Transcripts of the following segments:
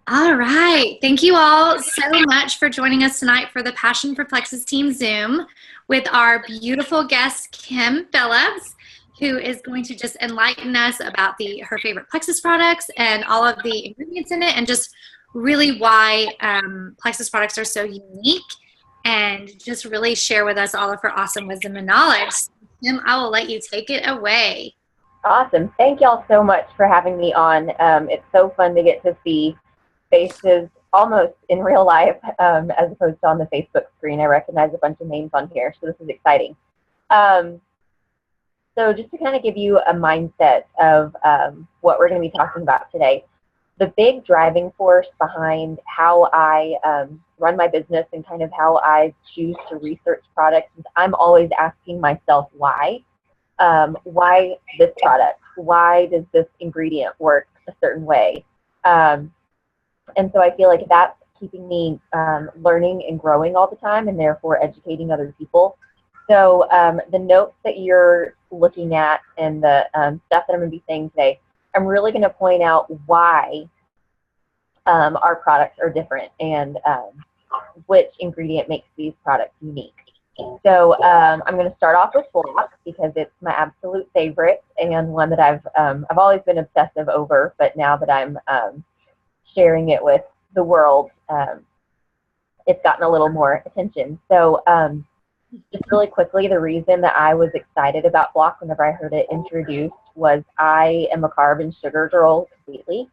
All right. Thank you all so much for joining us tonight for the Passion for Plexus Team Zoom with our beautiful guest, Kim Phillips, who is going to just enlighten us about her favorite Plexus products and all of the ingredients in it and just really why Plexus products are so unique and just really share with us all of her awesome wisdom and knowledge. Kim, I will let you take it away. Awesome. Thank y'all so much for having me on. It's so fun to get to see faces almost in real life as opposed to on the Facebook screen. I recognize a bunch of names on here, so this is exciting. So just to kind of give you a mindset of what we're going to be talking about today, the big driving force behind how I run my business and kind of how I choose to research products is I'm always asking myself why. Why this product? Why does this ingredient work a certain way? And so I feel like that's keeping me learning and growing all the time and therefore educating other people. So the notes that you're looking at and the stuff that I'm going to be saying today, I'm really going to point out why our products are different and which ingredient makes these products unique. So I'm going to start off with block because it's my absolute favorite and one that I've always been obsessive over, but now that I'm sharing it with the world, it's gotten a little more attention. So just really quickly, the reason that I was excited about block whenever I heard it introduced was I am a carb and sugar girl completely,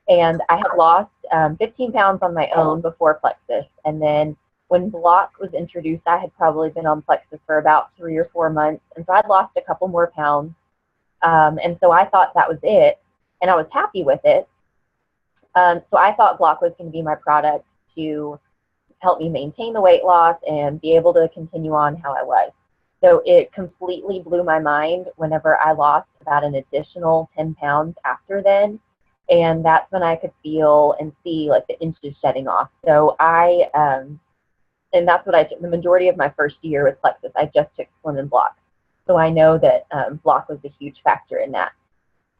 and I had lost 15 pounds on my own before Plexus, and then when block was introduced, I had probably been on Plexus for about 3 or 4 months, and so I'd lost a couple more pounds, and so I thought that was it, and I was happy with it. So I thought block was going to be my product to help me maintain the weight loss and be able to continue on how I was. So it completely blew my mind whenever I lost about an additional 10 pounds after then, and that's when I could feel and see like the inches shedding off. So and that's what I took the majority of my first year with Plexus. I just took Slim and Block. So I know that block was a huge factor in that.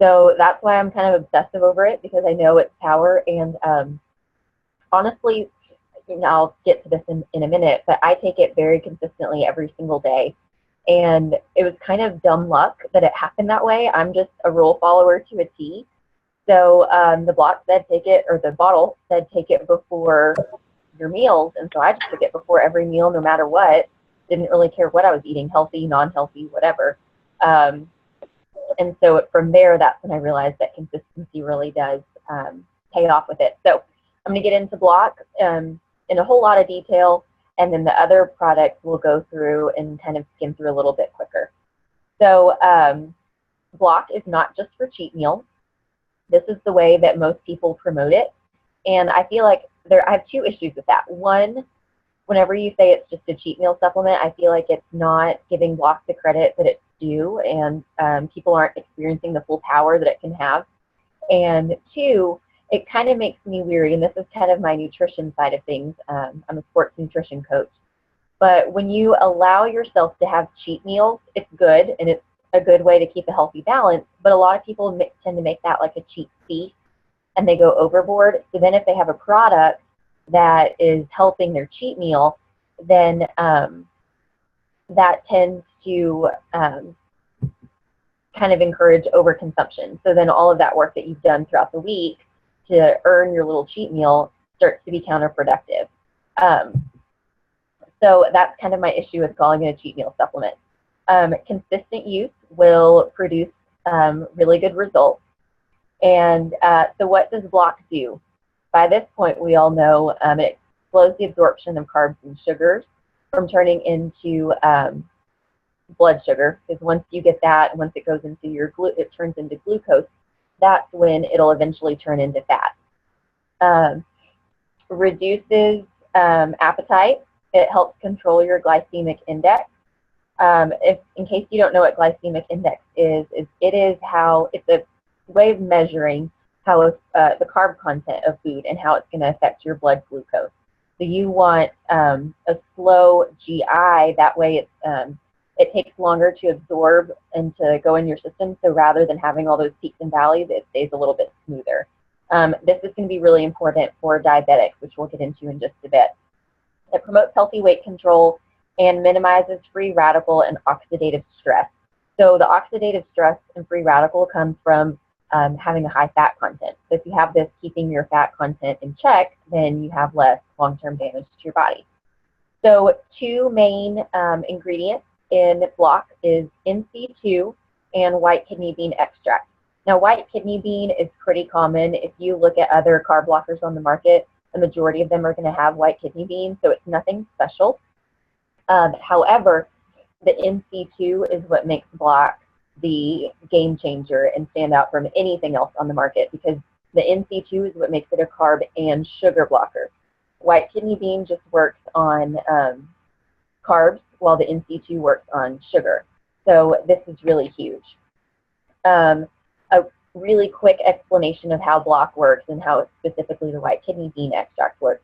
So that's why I'm kind of obsessive over it, because I know its power. And honestly, I'll get to this in a minute, but I take it very consistently every single day. And it was kind of dumb luck that it happened that way. I'm just a rule follower to a T. So the block said take it, or the bottle said take it before your meals, and so I just took it before every meal no matter what. Didn't really care what I was eating, healthy, non-healthy, whatever. And so from there, that's when I realized that consistency really does pay off with it. So I'm going to get into block in a whole lot of detail, and then the other products we'll go through and kind of skim through a little bit quicker. So block is not just for cheat meals. This is the way that most people promote it, and I feel like I have two issues with that. One, whenever you say it's just a cheat meal supplement, I feel like it's not giving block the credit that it's due, and people aren't experiencing the full power that it can have. And two, it kind of makes me weary, and this is kind of my nutrition side of things. I'm a sports nutrition coach. But when you allow yourself to have cheat meals, it's good, and it's a good way to keep a healthy balance, but a lot of people tend to make that like a cheat feast, and they go overboard. So then if they have a product that is helping their cheat meal, then that tends to kind of encourage overconsumption. So then all of that work that you've done throughout the week to earn your little cheat meal starts to be counterproductive. So that's kind of my issue with calling it a cheat meal supplement. Consistent use will produce really good results. And so what does block do? By this point, we all know it slows the absorption of carbs and sugars from turning into blood sugar, because once you get that, once it goes into it turns into glucose, that's when it'll eventually turn into fat. Reduces appetite. It helps control your glycemic index. In case you don't know what glycemic index is it's a way of measuring how the carb content of food and how it's going to affect your blood glucose. So you want a slow GI. That way it takes longer to absorb and to go in your system. So rather than having all those peaks and valleys, it stays a little bit smoother. This is going to be really important for diabetics, which we'll get into in just a bit. It promotes healthy weight control and minimizes free radical and oxidative stress. So the oxidative stress and free radical comes from having a high fat content. So if you have this keeping your fat content in check, then you have less long-term damage to your body. So two main ingredients in Block is NC2 and white kidney bean extract. Now, white kidney bean is pretty common. If you look at other carb blockers on the market, the majority of them are going to have white kidney bean, so it's nothing special. However, the NC2 is what makes Block the game changer and stand out from anything else on the market, because the NC2 is what makes it a carb and sugar blocker. White kidney bean just works on carbs, while the NC2 works on sugar. So this is really huge. A really quick explanation of how Block works and how specifically the white kidney bean extract works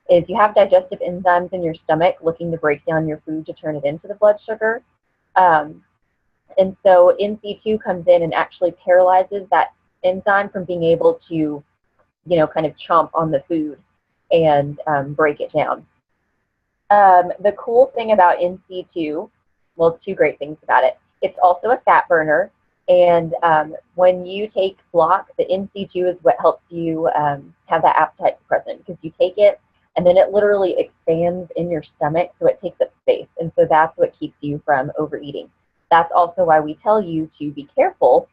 is you have digestive enzymes in your stomach looking to break down your food to turn it into the blood sugar. And so NC2 comes in and actually paralyzes that enzyme from being able to, kind of chomp on the food and break it down. The cool thing about NC2, well, two great things about it. It's also a fat burner. And when you take Block, the NC2 is what helps you have that appetite suppressant, because you take it and then it literally expands in your stomach, so it takes up space. And so that's what keeps you from overeating. That's also why we tell you to be careful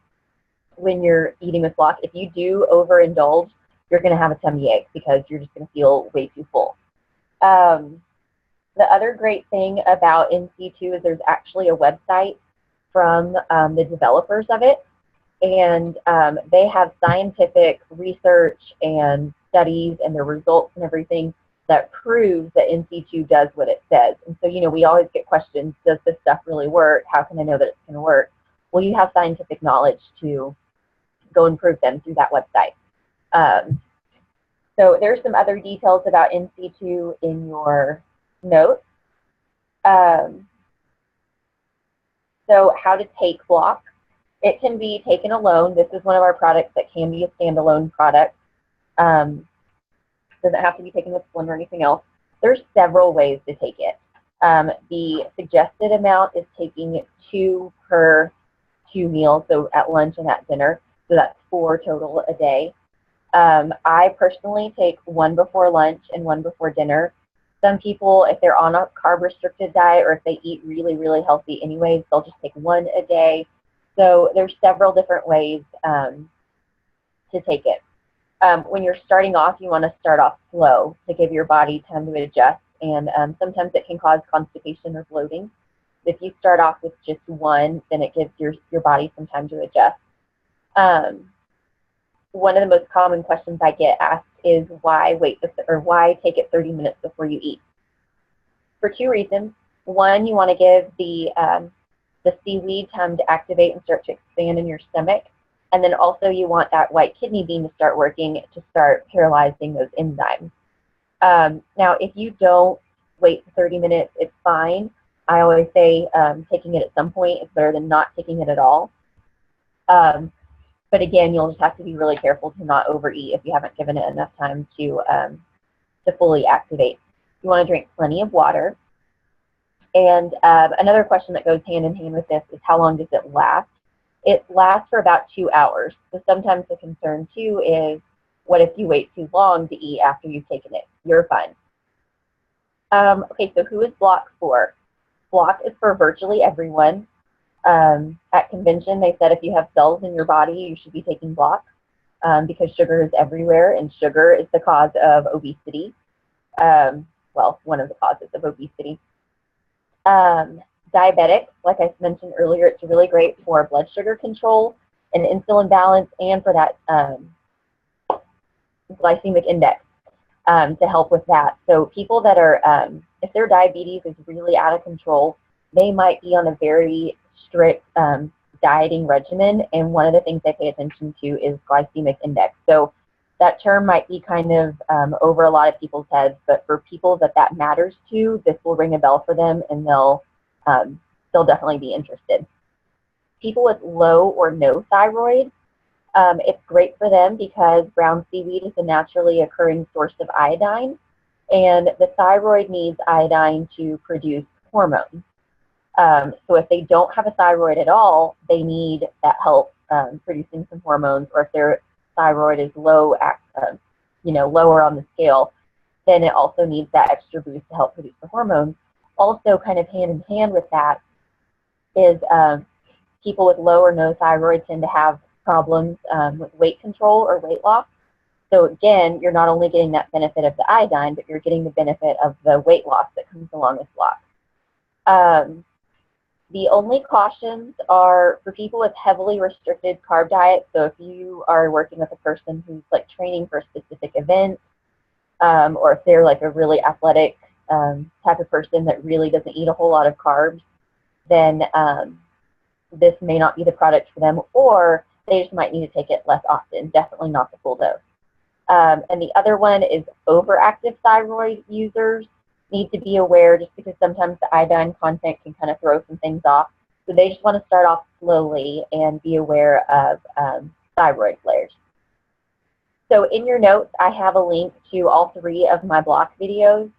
when you're eating with Block. If you do overindulge, you're going to have a tummy ache because you're just going to feel way too full. The other great thing about NC2 is there's actually a website from the developers of it, and they have scientific research and studies and their results and everything that proves that NC2 does what it says. And so, we always get questions, does this stuff really work? How can I know that it's going to work? Well, you have scientific knowledge to go and prove them through that website. So there's some other details about NC2 in your notes. So how to take Block. It can be taken alone. This is one of our products that can be a standalone product. Doesn't have to be taken with Slim or anything else. There's several ways to take it. The suggested amount is taking 2 per 2 meals, so at lunch and at dinner. So that's 4 total a day. I personally take 1 before lunch and 1 before dinner. Some people, if they're on a carb-restricted diet or if they eat really, really healthy anyways, they'll just take 1 a day. So there's several different ways to take it. When you're starting off, you want to start off slow to give your body time to adjust, and sometimes it can cause constipation or bloating. If you start off with just 1, then it gives your body some time to adjust. One of the most common questions I get asked is why take it 30 minutes before you eat? For 2 reasons. One, you want to give the seaweed time to activate and start to expand in your stomach. And then also you want that white kidney bean to start working to start paralyzing those enzymes. Now, if you don't wait 30 minutes, it's fine. I always say taking it at some point is better than not taking it at all. But again, you'll just have to be really careful to not overeat if you haven't given it enough time to fully activate. You want to drink plenty of water. And another question that goes hand in hand with this is how long does it last? It lasts for about 2 hours. So sometimes the concern too is, what if you wait too long to eat after you've taken it? You're fine. Okay, so who is Block for? Block is for virtually everyone. At convention, they said if you have cells in your body, you should be taking Block because sugar is everywhere, and sugar is the cause of obesity. Well, one of the causes of obesity. Diabetics, like I mentioned earlier, it's really great for blood sugar control and insulin balance, and for that glycemic index to help with that. So people that are, if their diabetes is really out of control, they might be on a very strict dieting regimen, and one of the things they pay attention to is glycemic index. So that term might be kind of over a lot of people's heads, but for people that matters to, this will ring a bell for them, and they'll definitely be interested. People with low or no thyroid, It's great for them because brown seaweed is a naturally occurring source of iodine, and the thyroid needs iodine to produce hormones. So if they don't have a thyroid at all, they need that help producing some hormones, or if their thyroid is low, lower on the scale, then it also needs that extra boost to help produce the hormones. Also, kind of hand in hand with that is people with low or no thyroid tend to have problems with weight control or weight loss. So again, you're not only getting that benefit of the iodine, but you're getting the benefit of the weight loss that comes along with block. The only cautions are for people with heavily restricted carb diets. So if you are working with a person who's like training for a specific event, or if they're like a really athletic type of person that really doesn't eat a whole lot of carbs, then this may not be the product for them, or they just might need to take it less often, definitely not the full dose. And the other one is overactive thyroid users need to be aware, just because sometimes the iodine content can kind of throw some things off. So they just want to start off slowly and be aware of thyroid flares. So in your notes, I have a link to all 3 of my block videos.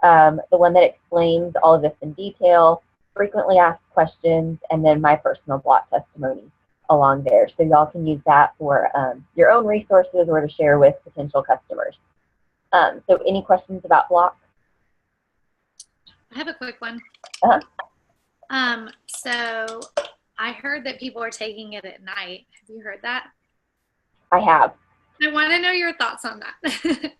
The one that explains all of this in detail, frequently asked questions, and then my personal block testimony along there. So y'all can use that for your own resources or to share with potential customers. So any questions about block? I have a quick one. Uh-huh. So I heard that people are taking it at night. Have you heard that? I have. I want to know your thoughts on that.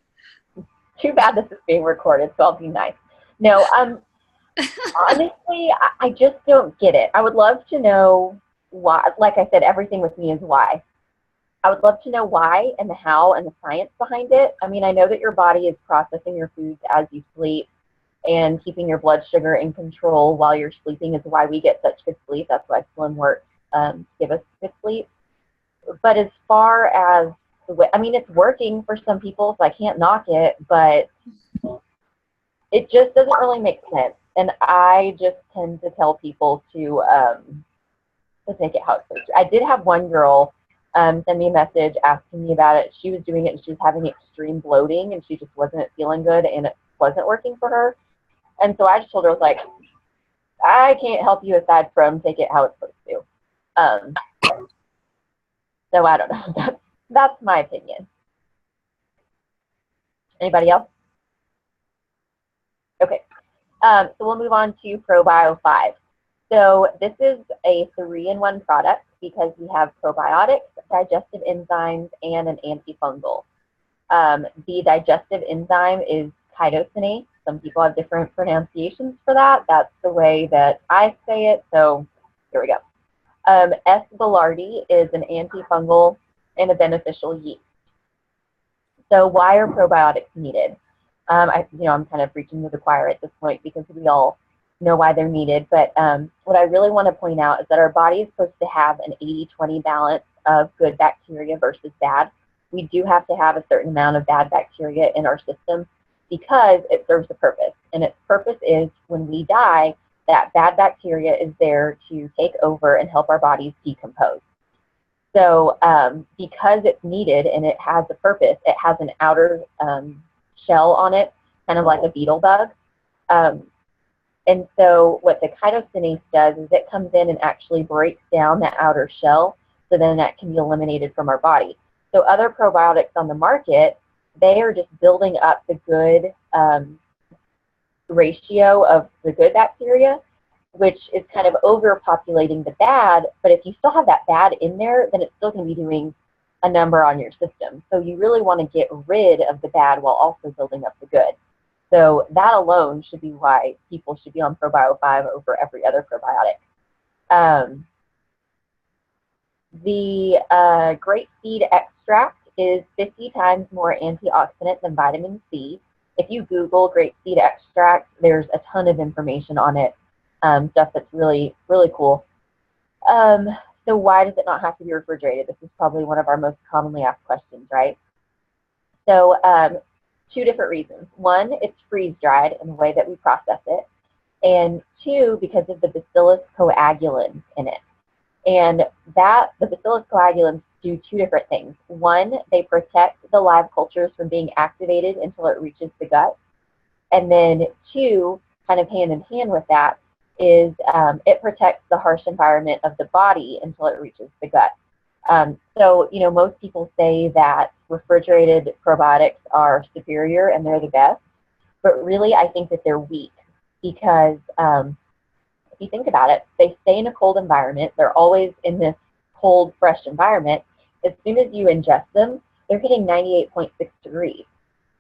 Too bad this is being recorded, so I'll be nice. No, honestly, I just don't get it. I would love to know why. Like I said, everything with me is why. I would love to know why and the how and the science behind it. I mean, I know that your body is processing your foods as you sleep, and keeping your blood sugar in control while you're sleeping is why we get such good sleep. That's why Slim works give us good sleep. But as far as the way, I mean, it's working for some people, so I can't knock it, but it just doesn't really make sense. And I just tend to tell people to take it how it's supposed to. I did have one girl send me a message asking me about it. She was doing it and she was having extreme bloating and she just wasn't feeling good and it wasn't working for her. And so I just told her, I was like, I can't help you aside from take it how it's supposed to. So I don't know. That's my opinion. Anybody else? Okay. So we'll move on to ProBio 5. So this is a 3-in-1 product because we have probiotics, digestive enzymes, and an antifungal. The digestive enzyme is chitosanase. Some people have different pronunciations for that. That's the way that I say it, so here we go. S. boulardii is an antifungal and a beneficial yeast. So why are probiotics needed? I'm kind of preaching to the choir at this point because we all know why they're needed. But what I really want to point out is that our body is supposed to have an 80-20 balance of good bacteria versus bad. We do have to have a certain amount of bad bacteria in our system because it serves a purpose. And its purpose is when we die, that bad bacteria is there to take over and help our bodies decompose. So because it's needed and it has a purpose, it has an outer shell on it, kind of like a beetle bug. And so what the chitosanase does is it comes in and actually breaks down that outer shell so then that can be eliminated from our body. So other probiotics on the market, they are just building up the good ratio of the good bacteria, which is kind of overpopulating the bad. But if you still have that bad in there, then it's still going to be doing a number on your system. So you really want to get rid of the bad while also building up the good. So that alone should be why people should be on ProBio 5 over every other probiotic. The grapeseed extract is 50 times more antioxidant than vitamin C. If you Google grapeseed extract, there's a ton of information on it, stuff that's really, really cool. So why does it not have to be refrigerated? This is probably one of our most commonly asked questions, right? So two different reasons. One, it's freeze-dried in the way that we process it. And two, because of the bacillus coagulans in it. And the bacillus coagulans do two different things. One, they protect the live cultures from being activated until it reaches the gut. And then two, kind of hand in hand with that, is it protects the harsh environment of the body until it reaches the gut. So, most people say that refrigerated probiotics are superior and they're the best, but really I think that they're weak because if you think about it, they stay in a cold environment. They're always in this cold, fresh environment. As soon as you ingest them, they're hitting 98.6 degrees.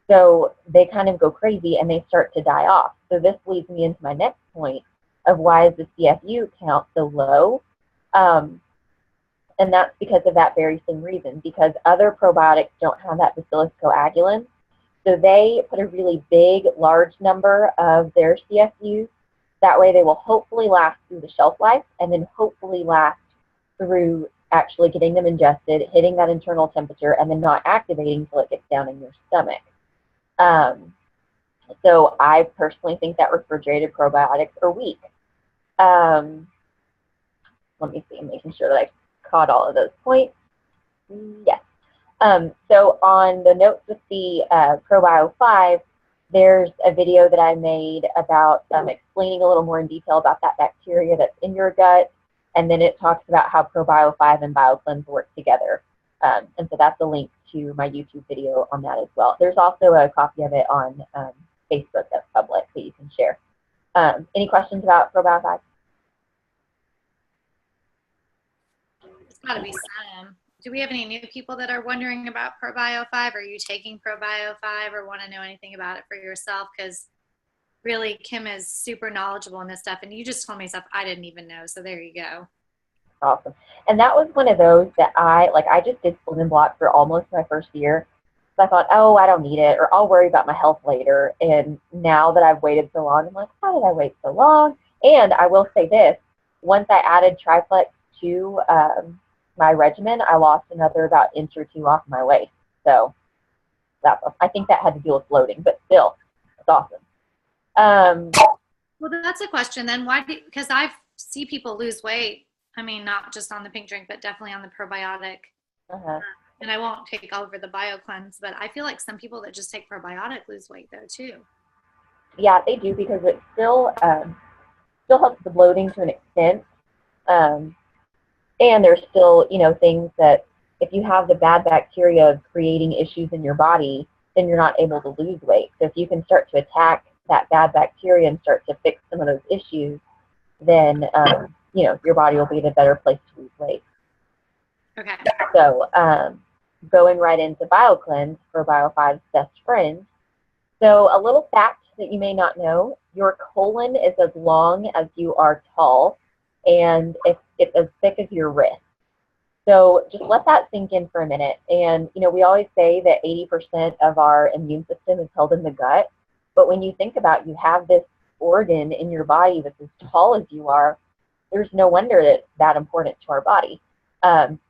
So they kind of go crazy and they start to die off. So this leads me into my next point of why is the CFU count so low? And that's because of that very same reason, because other probiotics don't have that bacillus coagulans. So they put a really big, large number of their CFUs. That way they will hopefully last through the shelf life and then hopefully last through actually getting them ingested, hitting that internal temperature, and then not activating until it gets down in your stomach. So I personally think that refrigerated probiotics are weak. Let me see, I'm making sure that I caught all of those points. Yes. So on the notes with the ProBio 5, there's a video that I made about explaining a little more in detail about that bacteria that's in your gut. And then it talks about how ProBio 5 and BioCleanse work together. And so that's a link to my YouTube video on that as well. There's also a copy of it on Facebook that's public that you can share. Any questions about ProBio 5? It's got to be some. Do we have any new people that are wondering about ProBio 5? Are you taking ProBio 5 or want to know anything about it for yourself? Because really, Kim is super knowledgeable in this stuff, and you just told me stuff I didn't even know, so there you go. Awesome. And that was one of those that I just did Slimming Block for almost my first year. So I thought, oh, I don't need it, or I'll worry about my health later. And now that I've waited so long, I'm like, how did I wait so long? And I will say this, once I added Triplex to my regimen, I lost another about inch or two off my waist. So I think that had to do with bloating, but still, it's awesome. Well, that's a question then. Why? Because I see people lose weight. I mean, not just on the pink drink, but definitely on the probiotic. And I won't take over the BioCleanse, but I feel like some people that just take probiotic lose weight though too. Yeah, they do, because it still helps the bloating to an extent. And there's still, things that if you have the bad bacteria creating issues in your body, then you're not able to lose weight. So if you can start to attack that bad bacteria and start to fix some of those issues, then, your body will be in a better place to lose weight. Okay. So going right into BioCleanse, ProBio 5's best friend. So a little fact that you may not know, your colon is as long as you are tall, and it's as thick as your wrist. So just let that sink in for a minute. And, we always say that 80% of our immune system is held in the gut. But when you think about you have this organ in your body that's as tall as you are, there's no wonder that it's that important to our body.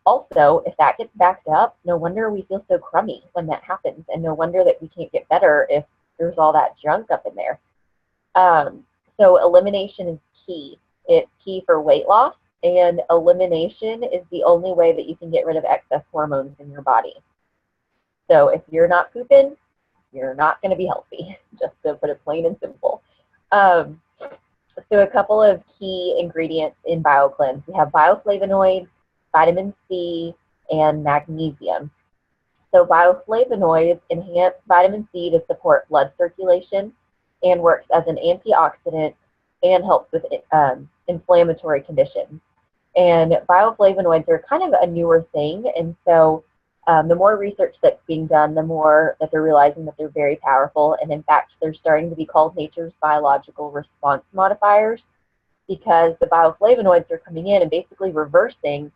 Also, if that gets backed up, no wonder we feel so crummy when that happens. And no wonder that we can't get better if there's all that junk up in there. So elimination is key. It's key for weight loss, and elimination is the only way that you can get rid of excess hormones in your body. So if you're not pooping, you're not going to be healthy, just to put it plain and simple. So a couple of key ingredients in BioCleanse. We have bioflavonoids, vitamin C, and magnesium. So bioflavonoids enhance vitamin C to support blood circulation and works as an antioxidant and helps with inflammatory conditions. And bioflavonoids are kind of a newer thing, and so the more research that's being done, the more that they're realizing that they're very powerful. And in fact, they're starting to be called nature's biological response modifiers, because the bioflavonoids are coming in and basically reversing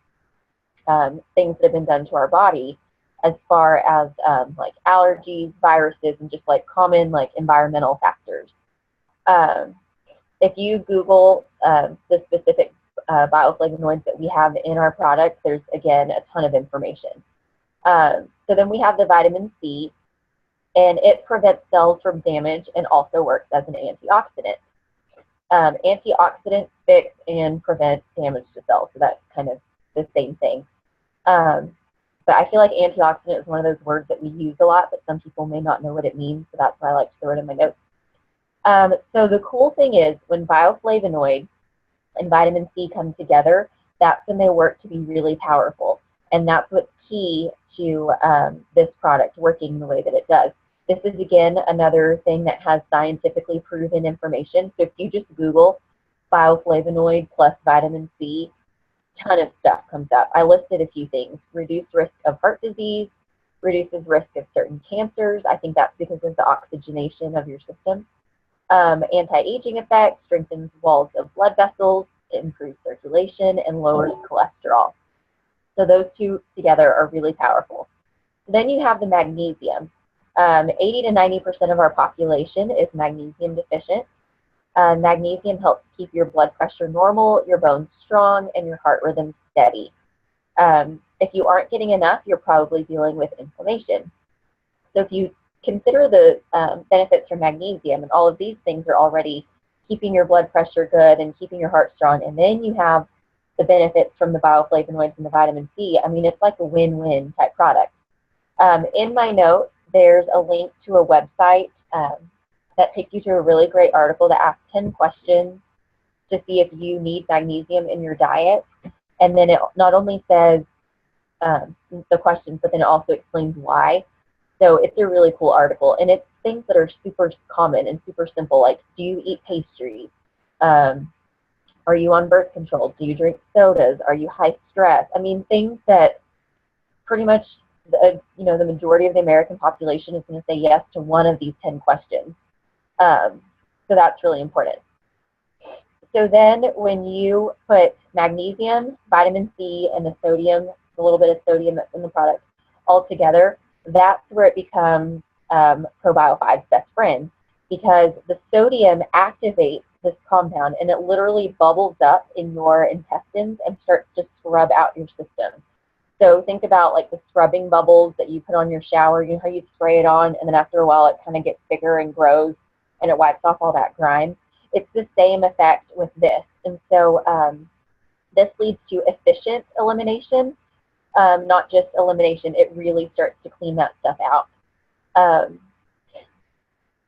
things that have been done to our body as far as like allergies, viruses, and just like common like environmental factors. If you Google the specific bioflavonoids that we have in our product, there's again a ton of information. So then we have the vitamin C, and it prevents cells from damage and also works as an antioxidant. Antioxidants fix and prevent damage to cells, so that's kind of the same thing. But I feel like antioxidant is one of those words that we use a lot, but some people may not know what it means, so that's why I like to throw it in my notes. So the cool thing is when bioflavonoids and vitamin C come together, that's when they work to be really powerful. And that's what's key to this product working the way that it does. This is, again, another thing that has scientifically proven information. So if you just Google bioflavonoid plus vitamin C, ton of stuff comes up. I listed a few things. Reduced risk of heart disease, reduces risk of certain cancers. I think that's because of the oxygenation of your system. Anti-aging effect, strengthens walls of blood vessels, improves circulation, and lowers cholesterol. So those two together are really powerful. Then you have the magnesium. 80 to 90% of our population is magnesium deficient. Magnesium helps keep your blood pressure normal, your bones strong, and your heart rhythm steady. If you aren't getting enough, you're probably dealing with inflammation. So if you consider the benefits from magnesium, and all of these things are already keeping your blood pressure good and keeping your heart strong, and then you have the benefits from the bioflavonoids and the vitamin C, I mean, it's like a win-win type product. In my notes, there's a link to a website that takes you to a really great article that asks 10 questions to see if you need magnesium in your diet. And then it not only says the questions, but then it also explains why. So it's a really cool article. And it's things that are super common and super simple, like, do you eat pastries? Are you on birth control? Do you drink sodas? Are you high stress? I mean, things that pretty much the majority of the American population is going to say yes to one of these 10 questions. So that's really important. So then when you put magnesium, vitamin C, and the sodium, a little bit of sodium that's in the product all together, that's where it becomes Probio5's best friend, because the sodium activates this compound and it literally bubbles up in your intestines and starts to scrub out your system. So think about like the scrubbing bubbles that you put on your shower. You know how you spray it on and then after a while it kind of gets bigger and grows and it wipes off all that grime. It's the same effect with this. And so this leads to efficient elimination, not just elimination. It really starts to clean that stuff out.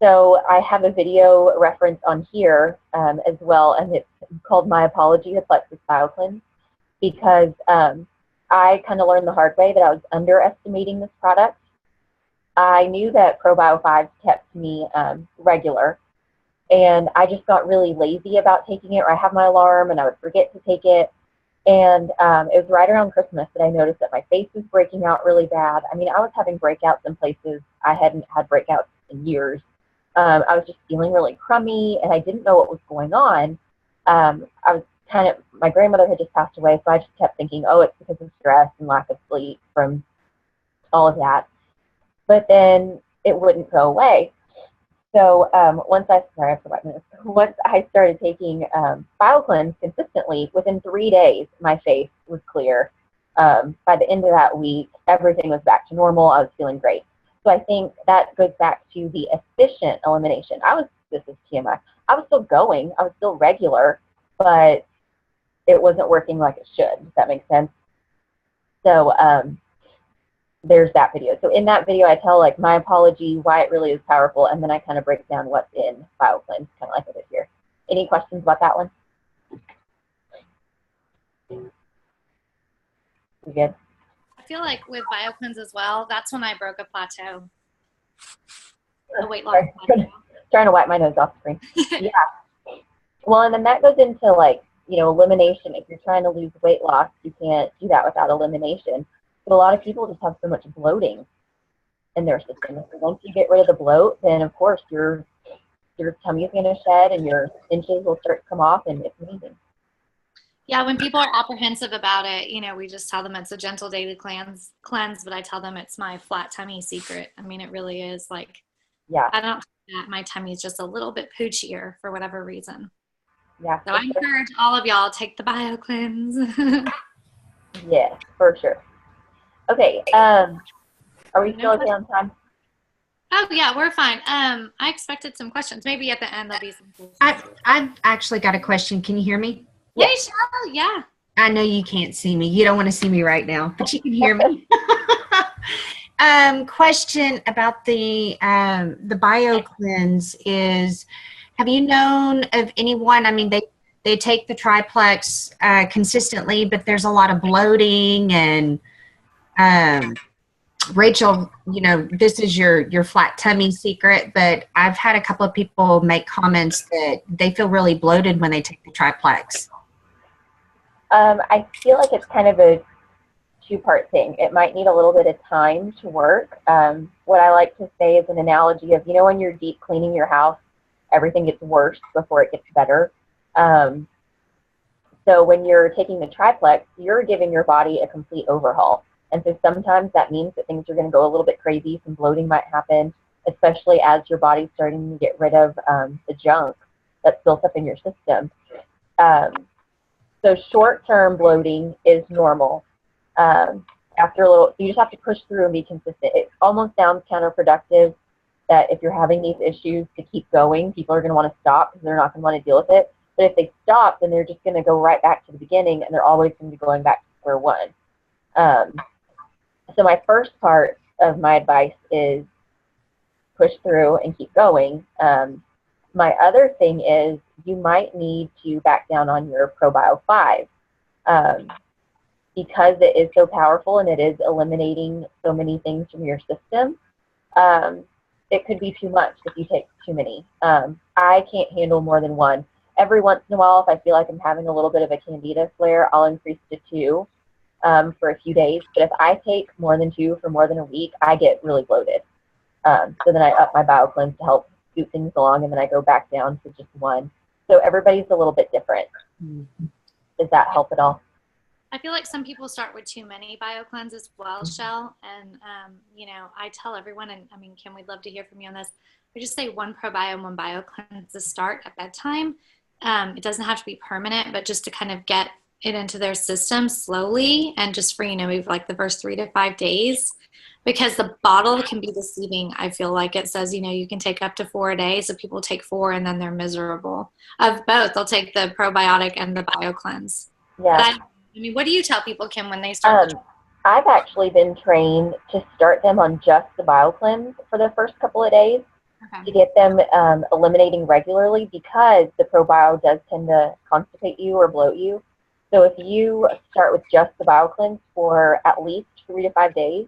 So I have a video reference on here as well, and it's called My Apology to Plexus BioCleanse, because I kind of learned the hard way that I was underestimating this product. I knew that Probio5 kept me regular, and I just got really lazy about taking it, or I have my alarm and I would forget to take it. And it was right around Christmas that I noticed that my face was breaking out really bad. I mean, I was having breakouts in places I hadn't had breakouts in years. I was just feeling really crummy, and I didn't know what was going on. My grandmother had just passed away, so I just kept thinking, oh, it's because of stress and lack of sleep from all of that. But then it wouldn't go away. So once I started taking BioCleanse consistently, within 3 days, my face was clear. By the end of that week, everything was back to normal. I was feeling great. So I think that goes back to the efficient elimination. This is TMI. I was still going. I was still regular, but it wasn't working like it should. Does that make sense? So there's that video. So in that video, I tell like my apology, why it really is powerful, and then I kind of break down what's in BioCleanse, kind of like I did here. Any questions about that one? We good? I feel like with BioCleanse as well, that's when I broke a plateau. A weight loss plateau. Trying to wipe my nose off the screen. Yeah. Well, and then that goes into like, elimination. If you're trying to lose weight loss, you can't do that without elimination. But a lot of people just have so much bloating in their system. So once you get rid of the bloat, then of course your tummy's going to shed and your inches will start to come off, and it's amazing. Yeah, when people are apprehensive about it, we just tell them it's a gentle daily cleanse, but I tell them it's my flat tummy secret. I mean, it really is like, yeah. I don't think that my tummy is just a little bit poochier for whatever reason. Yeah. So I encourage all of y'all, take the BioCleanse. Yeah, for sure. Okay, are we still okay on time? Oh yeah, we're fine. I expected some questions. Maybe at the end there'll be some questions. I've actually got a question. Can you hear me? Hey, Cheryl, yeah. I know you can't see me. You don't want to see me right now, but you can hear me. Question about the BioCleanse is, have you known of anyone? I mean, they take the triplex consistently, but there's a lot of bloating and Rachel, you know, this is your flat tummy secret, but I've had a couple of people make comments that they feel really bloated when they take the triplex. I feel like it's kind of a two-part thing. It might need a little bit of time to work. What I like to say is an analogy of, you know, when you're deep cleaning your house, everything gets worse before it gets better. So when you're taking the triplex, you're giving your body a complete overhaul. And so sometimes that means that things are going to go a little bit crazy. Some bloating might happen, especially as your body's starting to get rid of the junk that's built up in your system. So short-term bloating is normal. After a little, you just have to push through and be consistent. It almost sounds counterproductive that if you're having these issues to keep going, people are going to want to stop because they're not going to want to deal with it. But if they stop, then they're just going to go right back to the beginning, and they're always going to be going back to square one. So my first part of my advice is push through and keep going. My other thing is you might need to back down on your ProBio 5 because it is so powerful and it is eliminating so many things from your system. It could be too much if you take too many. I can't handle more than one. Every once in a while, if I feel like I'm having a little bit of a candida flare, I'll increase to 2 for a few days. But if I take more than 2 for more than a week, I get really bloated. So then I up my BioCleanse to help scoot things along, and then I go back down to just 1. So everybody's a little bit different. Mm-hmm. Does that help at all? I feel like some people start with too many BioCleanse as well, Shell. And, you know, I tell everyone, and I mean, Kim, we'd love to hear from you on this. We just say 1 ProBio and 1 BioCleanse to start at bedtime. It doesn't have to be permanent, but just to kind of get it into their system slowly and just for, you know, maybe like the first 3 to 5 days. Because the bottle can be deceiving. I feel like it says, you know, you can take up to 4 a day. So people take 4 and then they're miserable. Of both, they'll take the probiotic and the BioCleanse. Yeah. I mean, what do you tell people, Kim, when they start? I've actually been trained to start them on just the BioCleanse for the first couple of days to get them eliminating regularly because the ProBio does tend to constipate you or bloat you. So if you start with just the BioCleanse for at least 3 to 5 days,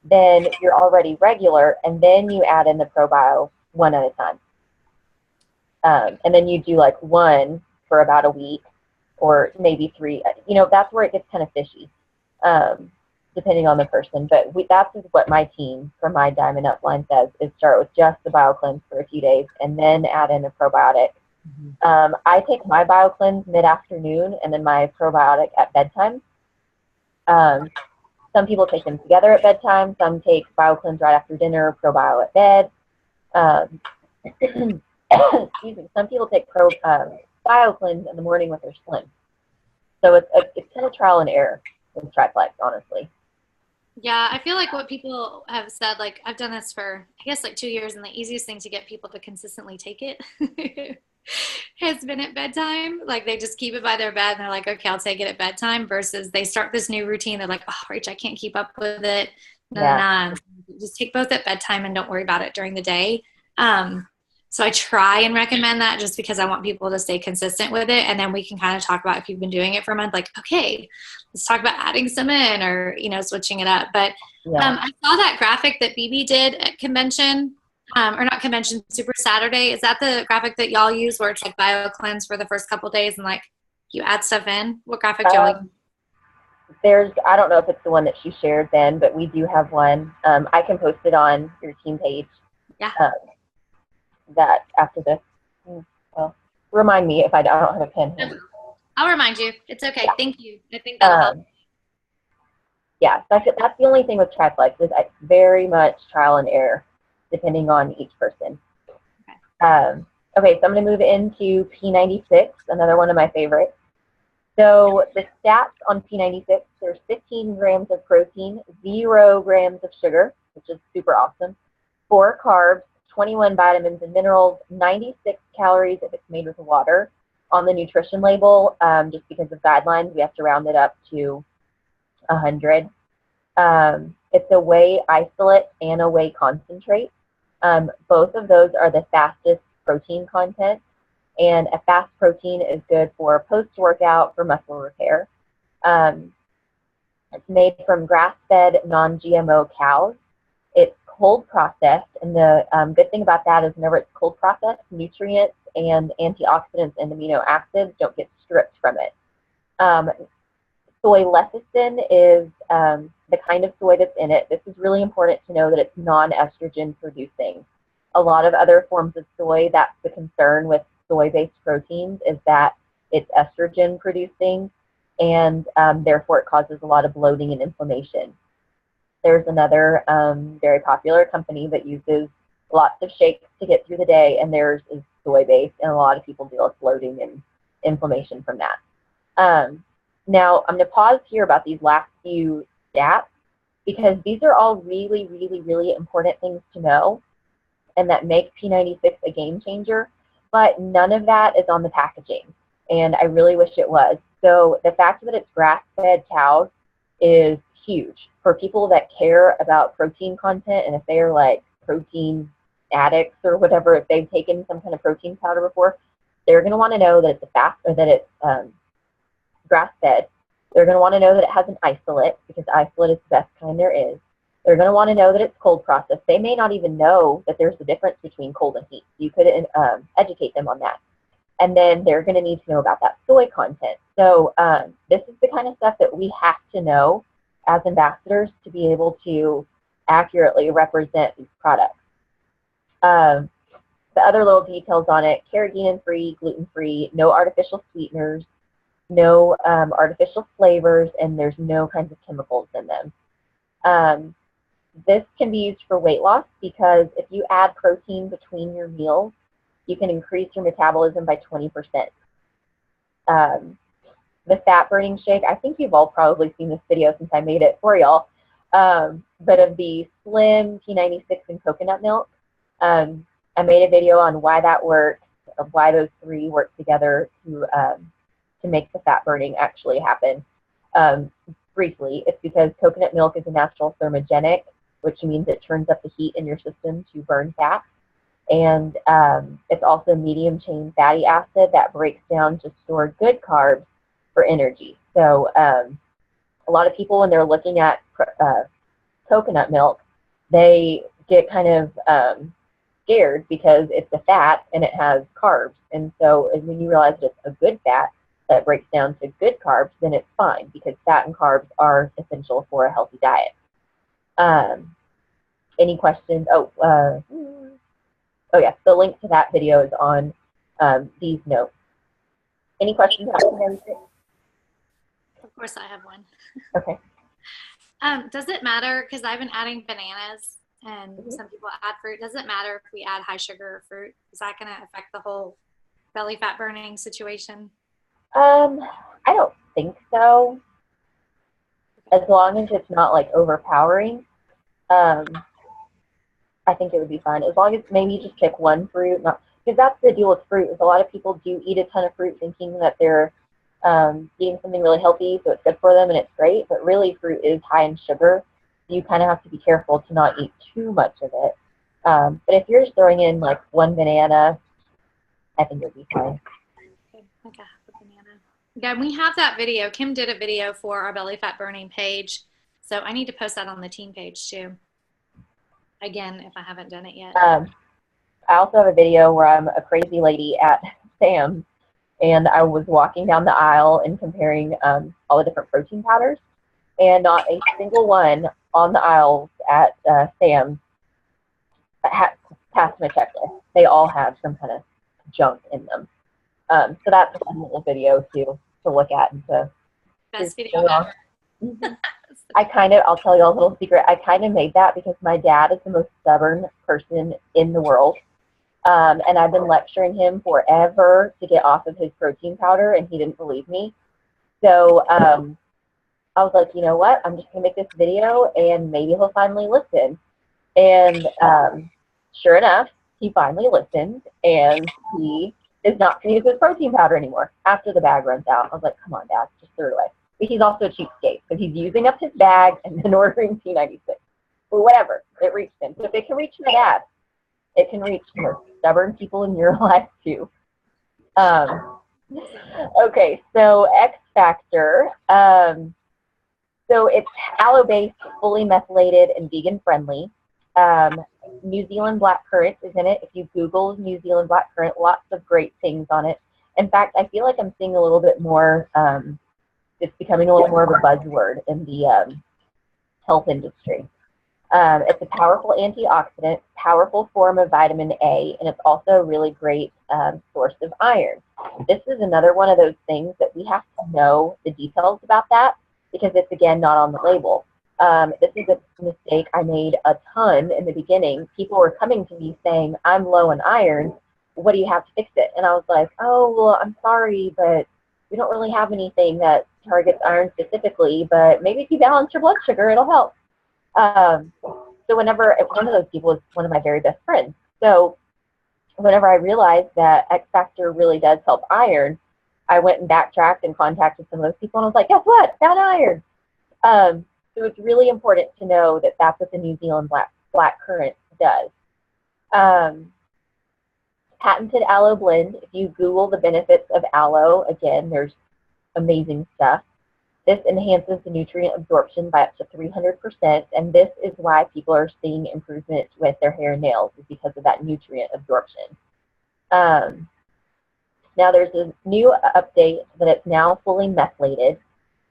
then you're already regular, and then you add in the ProBio 1 at a time. And then you do like 1 for about a week or maybe 3. You know, that's where it gets kind of fishy, depending on the person. But that's what my team for my Diamond Upline says, is start with just the BioCleanse for a few days and then add in a probiotic. Mm-hmm. I take my BioCleanse mid-afternoon and then my probiotic at bedtime. Some people take them together at bedtime. Some take BioCleanse right after dinner, ProBio at bed. Excuse me. Some people take BioCleanse in the morning with their Slim. So it's kind of trial and error with triplex, honestly. Yeah, I feel like what people have said, like I've done this for, I guess, like 2 years, and the easiest thing to get people to consistently take it has been at bedtime. Like they just keep it by their bed and they're like, okay, I'll take it at bedtime, versus they start this new routine. They're like, oh, Rach, I can't keep up with it. No. Just take both at bedtime and don't worry about it during the day. So I try and recommend that just because I want people to stay consistent with it. And then we can kind of talk about, if you've been doing it for a month, like, okay, let's talk about adding some in or, you know, switching it up. But I saw that graphic that BB did at convention. Or not convention, Super Saturday. Is that the graphic that y'all use where it's like BioCleanse for the first couple of days and like you add stuff in? What graphic do y'all use? I don't know if it's the one that she shared then, but we do have one. I can post it on your team page. Yeah. That after this. Well, remind me if I don't have a pen here. I'll remind you. It's okay. Yeah. Thank you. I think that'll help. Yeah, that's the only thing with triplex is it's very much trial and error, depending on each person. Okay, so I'm going to move into P96, another one of my favorites. So the stats on P96, there's 15 grams of protein, 0 grams of sugar, which is super awesome, 4 carbs, 21 vitamins and minerals, 96 calories if it's made with water. on the nutrition label, just because of guidelines. We have to round it up to 100. It's a whey isolate and a whey concentrate. Both of those are the fastest protein content, and a fast protein is good for post-workout for muscle repair. It's made from grass-fed, non-GMO cows. It's cold processed, and the good thing about that is whenever it's cold processed, nutrients and antioxidants and amino acids don't get stripped from it. Soy lecithin is the kind of soy that's in it. This is really important to know that it's non-estrogen producing. A lot of other forms of soy, that's the concern with soy-based proteins, is that it's estrogen producing, and therefore it causes a lot of bloating and inflammation. There's another very popular company that uses lots of shakes to get through the day, and theirs is soy-based, and a lot of people deal with bloating and inflammation from that. Now, I'm going to pause here about these last few stats, because these are all really, really, really important things to know, and that make P96 a game changer, but none of that is on the packaging, and I really wish it was. So the fact that it's grass-fed cows is huge for people that care about protein content, and if they are like protein addicts or whatever, if they've taken some kind of protein powder before, they're going to want to know that it's grass-fed. They're going to want to know that it has an isolate, because isolate is the best kind there is. They're going to want to know that it's cold processed. They may not even know that there's a difference between cold and heat. You could educate them on that. And then they're going to need to know about that soy content. So this is the kind of stuff that we have to know as ambassadors to be able to accurately represent these products. The other little details on it: carrageenan-free, gluten-free, no artificial sweeteners, no artificial flavors, and there's no kinds of chemicals in them. This can be used for weight loss, because if you add protein between your meals, you can increase your metabolism by 20%. The fat burning shake, I think you've all probably seen this video since I made it for y'all, but of the slim P96 and coconut milk. I made a video on why that works, of why those three work together to make the fat burning actually happen. Briefly, it's because coconut milk is a natural thermogenic, which means it turns up the heat in your system to burn fat. And it's also medium chain fatty acid that breaks down to store good carbs for energy. So a lot of people, when they're looking at coconut milk, they get kind of scared because it's a fat and it has carbs. And so when you realize that it's a good fat that breaks down to good carbs, then it's fine, because fat and carbs are essential for a healthy diet. Any questions? Oh yes, the link to that video is on these notes. Any questions about P96? Of course I have one. Okay. Does it matter, because I've been adding bananas and some people add fruit, does it matter if we add high sugar fruit? Is that going to affect the whole belly fat burning situation? I don't think so. As long as it's not like overpowering, I think it would be fine. As long as maybe you just pick one fruit, because that's the deal with fruit, is a lot of people do eat a ton of fruit thinking that they're eating something really healthy, so it's good for them and it's great, but really fruit is high in sugar. You kind of have to be careful to not eat too much of it. But if you're just throwing in like one banana, I think it would be fine. Okay, a banana. Yeah, we have that video. Kim did a video for our belly fat burning page, so I need to post that on the team page too. Again, if I haven't done it yet. I also have a video where I'm a crazy lady at Sam's, and I was walking down the aisle and comparing all the different protein powders, and not a single one on the aisles at Sam's passed my checklist. They all have some kind of junk in them. So that's a fun little video to look at and to best video ever. I'll tell you a little secret. I kind of made that because my dad is the most stubborn person in the world. And I've been lecturing him forever to get off of his protein powder, and he didn't believe me. So I was like, you know what? I'm just going to make this video, and maybe he'll finally listen. And sure enough, he finally listened, and he is not going to use his protein powder anymore after the bag runs out. I was like, come on, Dad, just throw it away. But he's also a cheapskate, so he's using up his bag and then ordering P96. Or whatever, it reached him. So if it can reach my dad, it can reach the most stubborn people in your life too. Okay, so X Factor. So it's aloe-based, fully methylated, and vegan-friendly. New Zealand blackcurrant is in it. If you Google New Zealand blackcurrant, lots of great things on it. In fact, I feel like I'm seeing a little bit more, it's becoming a little more of a buzzword in the health industry. It's a powerful antioxidant, powerful form of vitamin A, and it's also a really great source of iron. This is another one of those things that we have to know the details about that, because it's, again, not on the label. This is a mistake I made a ton in the beginning. People were coming to me saying, I'm low in iron. What do you have to fix it? And I was like, oh, well, I'm sorry, but we don't really have anything that targets iron specifically, but maybe if you balance your blood sugar, it'll help. So whenever, one of those people is one of my very best friends. So whenever I realized that X Factor really does help iron, I went and backtracked and contacted some of those people, and I was like, guess what? Found iron. So it's really important to know that that's what the New Zealand blackcurrant does. Patented aloe blend. If you Google the benefits of aloe, again, there's amazing stuff. This enhances the nutrient absorption by up to 300%, and this is why people are seeing improvement with their hair and nails, is because of that nutrient absorption. Now there's a new update that it's now fully methylated,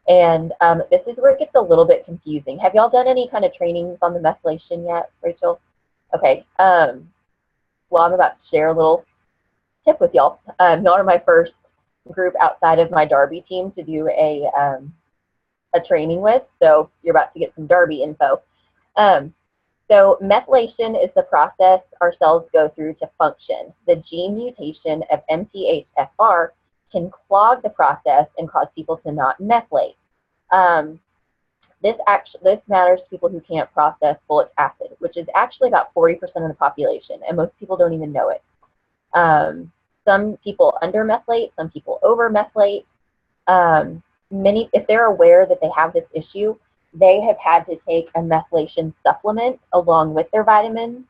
and this is where it gets a little bit confusing. Have y'all done any kind of trainings on the methylation yet, Rachel? Okay. Well, I'm about to share a little tip with y'all. Y'all are my first group outside of my Derby team to do a training with, so you're about to get some Derby info. So methylation is the process our cells go through to function. The gene mutation of MTHFR can clog the process and cause people to not methylate. This matters to people who can't process folic acid, which is actually about 40% of the population, and most people don't even know it. Some people undermethylate, some people overmethylate. If they're aware that they have this issue, they have had to take a methylation supplement along with their vitamins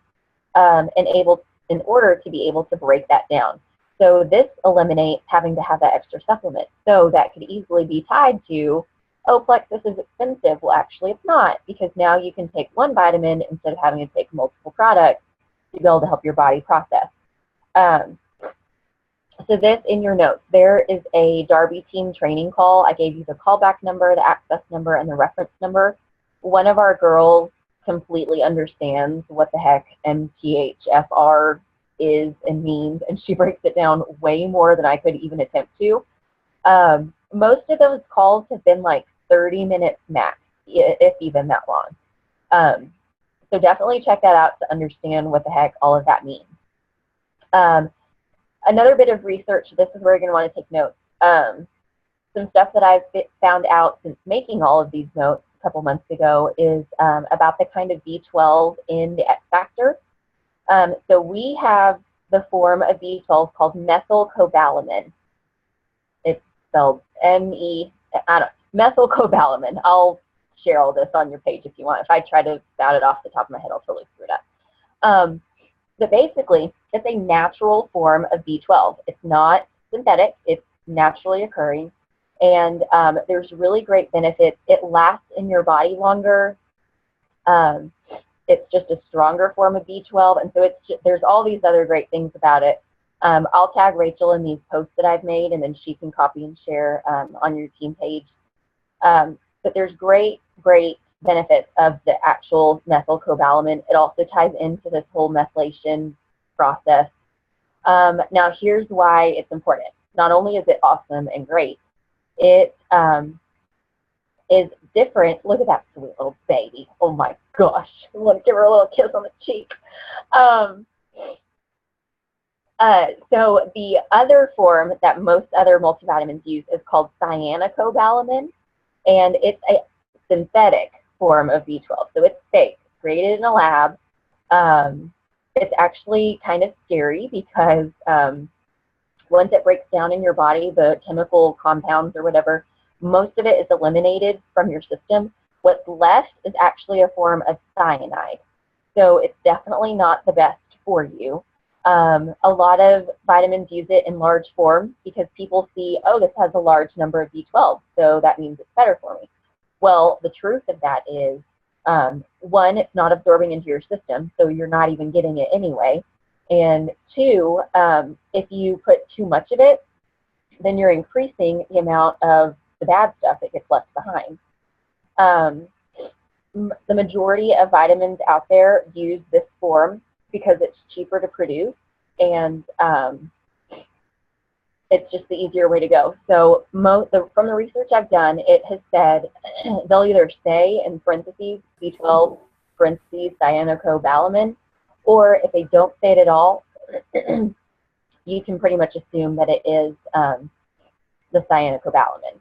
in order to be able to break that down. So this eliminates having to have that extra supplement. So that could easily be tied to, oh, Plexus is expensive. Well, actually it's not, because now you can take one vitamin instead of having to take multiple products to be able to help your body process. So this, in your notes, there is a Derby team training call. I gave you the callback number, the access number, and the reference number. One of our girls completely understands what the heck MTHFR is and means, and she breaks it down way more than I could even attempt to. Most of those calls have been like 30 minutes max, if even that long. So definitely check that out to understand what the heck all of that means. Another bit of research, this is where you're going to want to take notes. Some stuff that I've found out since making all of these notes a couple months ago is about the kind of B12 in the X Factor. So we have the form of B12 called methylcobalamin. It's spelled methylcobalamin. I'll share all this on your page if you want. If I try to spout it off the top of my head, I'll totally screw it up. But basically, it's a natural form of B12. It's not synthetic. It's naturally occurring. And there's really great benefits. It lasts in your body longer. It's just a stronger form of B12. And so there's all these other great things about it. I'll tag Rachel in these posts that I've made, and then she can copy and share on your team page. But there's great benefits of the actual methylcobalamin. It also ties into this whole methylation process. Now here's why it's important. Not only is it awesome and great, it is different. Look at that sweet little baby. Oh my gosh. I want to give her a little kiss on the cheek. So the other form that most other multivitamins use is called cyanocobalamin, and it's a synthetic form of B12. So it's fake, created in a lab. It's actually kind of scary because once it breaks down in your body, the chemical compounds or whatever, most of it is eliminated from your system. What's left is actually a form of cyanide. So it's definitely not the best for you. A lot of vitamins use it in large forms because people see, oh, this has a large number of B12, so that means it's better for me. Well, the truth of that is, one, it's not absorbing into your system, so you're not even getting it anyway. And two, if you put too much of it, then you're increasing the amount of the bad stuff that gets left behind. The majority of vitamins out there use this form because it's cheaper to produce, and it's just the easier way to go. So from the research I've done, it has said they'll either say in parentheses B12 parentheses cyanocobalamin, or if they don't say it at all, you can pretty much assume that it is the cyanocobalamin.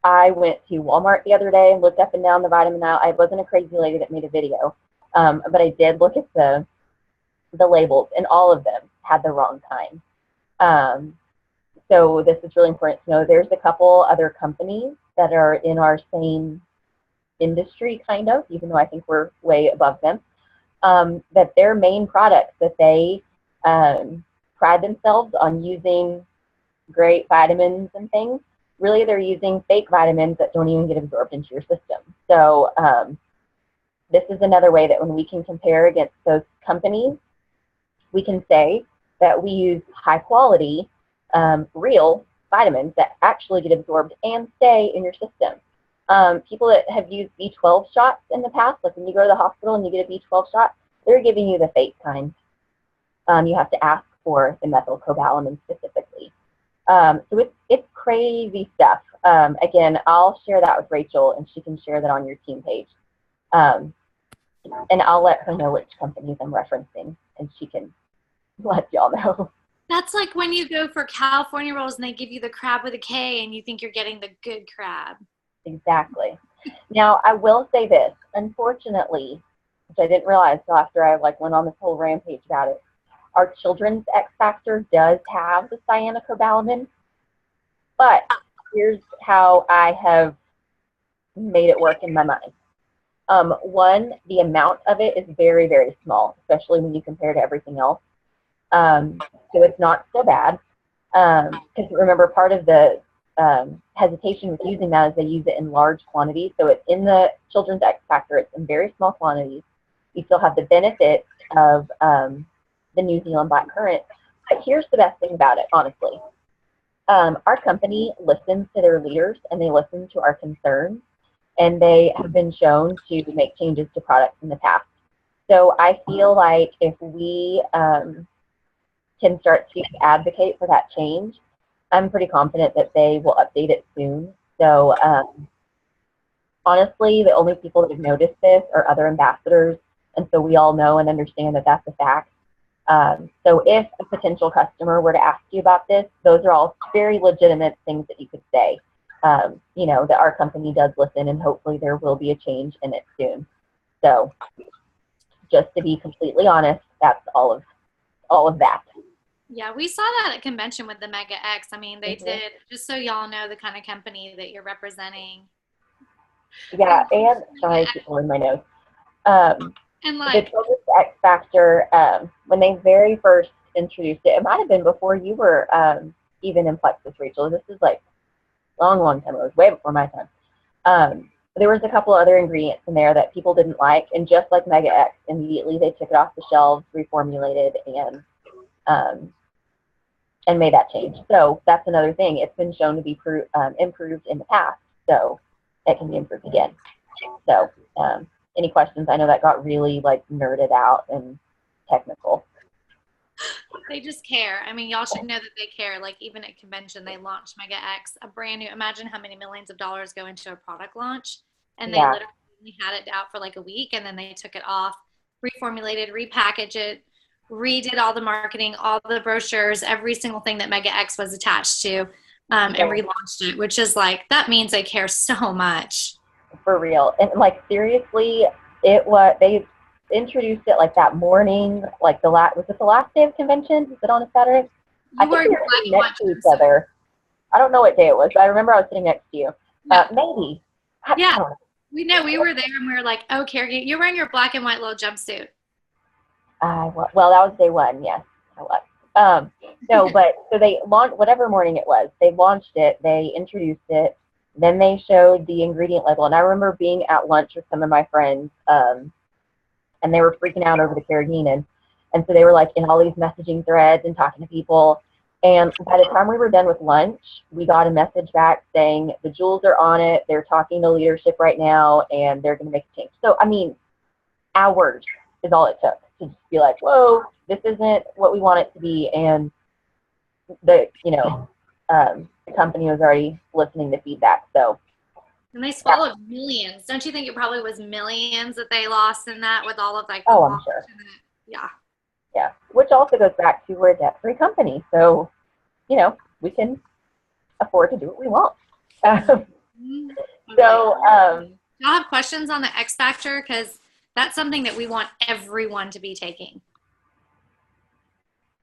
I went to Walmart the other day and looked up and down the vitamin aisle. I wasn't a crazy lady that made a video, but I did look at the labels, and all of them had the wrong kind. So this is really important to know. There's a couple other companies that are in our same industry, kind of, even though I think we're way above them, that their main products that they pride themselves on using great vitamins and things, really they're using fake vitamins that don't even get absorbed into your system. So this is another way that when we can compare against those companies, we can say that we use high quality, real vitamins that actually get absorbed and stay in your system. People that have used B12 shots in the past, like when you go to the hospital and you get a B12 shot, they're giving you the fake kind. You have to ask for the methylcobalamin specifically. So it's crazy stuff. Again, I'll share that with Rachel, and she can share that on your team page. And I'll let her know which companies I'm referencing, and she can let y'all know. That's like when you go for California rolls and they give you the crab with a K and you think you're getting the good crab. Exactly. Now, I will say this. Unfortunately, which I didn't realize until after I went on this whole rampage about it, our children's X Factor does have the cyanocobalamin, but here's how I have made it work in my mind. One, the amount of it is very, very small, especially when you compare to everything else. So it's not so bad. Because remember, part of the hesitation with using that is they use it in large quantities. So it's in the children's X Factor, it's in very small quantities. You still have the benefit of the New Zealand black currant. But here's the best thing about it, honestly. Our company listens to their leaders, and they listen to our concerns, and they have been shown to make changes to products in the past. So I feel like if we can start to advocate for that change, I'm pretty confident that they will update it soon. So honestly, the only people that have noticed this are other ambassadors, and so we all know and understand that that's a fact. So if a potential customer were to ask you about this, those are all very legitimate things that you could say. You know, that our company does listen, and hopefully there will be a change in it soon. So just to be completely honest, that's all of that. Yeah, we saw that at convention with the Mega X. I mean, they did, just so y'all know the kind of company that you're representing. Yeah, and sorry, I keep pulling my nose. And like the Children's X Factor, when they very first introduced it, it might have been before you were even in Plexus, Rachel. This is like long time ago. It was way before my time. There was a couple other ingredients in there that people didn't like, and just like Mega X, immediately they took it off the shelves, reformulated, and made that change. So that's another thing. It's been shown to be improved in the past, so it can be improved again. So any questions? I know that got really like nerded out and technical. They just care. I mean, y'all should know that they care. Like even at convention, they launched Mega X, a brand new, imagine how many millions of dollars go into a product launch. And they literally had it out for like a week, and then they took it off, reformulated, repackaged it, redid all the marketing, all the brochures, every single thing that Mega X was attached to, and relaunched it, which is like, that means they care so much. For real. And like seriously, they introduced it like that morning, like was it the last day of convention? Was it on a Saturday? You were think we your were black sitting and white next to each jumpsuit. other. I don't know what day it was, but I remember I was sitting next to you. Yeah. Maybe. Yeah. I don't know. We know we were there and we were like, oh, Carrie, you're wearing your black and white little jumpsuit. Well, that was day one. Yes, I was. No, but so they launched whatever morning it was. They launched it. They introduced it. Then they showed the ingredient label, and I remember being at lunch with some of my friends, and they were freaking out over the carrageenan, and so they were like in all these messaging threads and talking to people. And by the time we were done with lunch, we got a message back saying the jewels are on it. They're talking to leadership right now, and they're going to make a change. So, I mean, hours is all it took to just be like, whoa, this isn't what we want it to be. And the company was already listening to feedback. So. And they swallowed millions. Don't you think it probably was millions that they lost in that with all of like I'm sure. Yeah. Yeah. Which also goes back to we're a debt-free company. So, we can afford to do what we want. Okay. So, y'all have questions on the X Factor? Because that's something that we want everyone to be taking.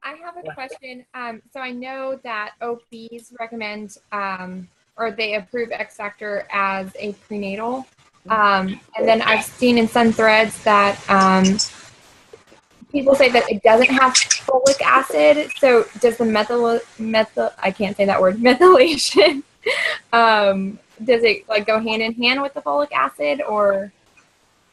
I have a question. So I know that OBs recommend or they approve X Factor as a prenatal. And then I've seen in some threads that people say that it doesn't have folic acid. So does the I can't say that word, methylation, does it like go hand in hand with the folic acid or?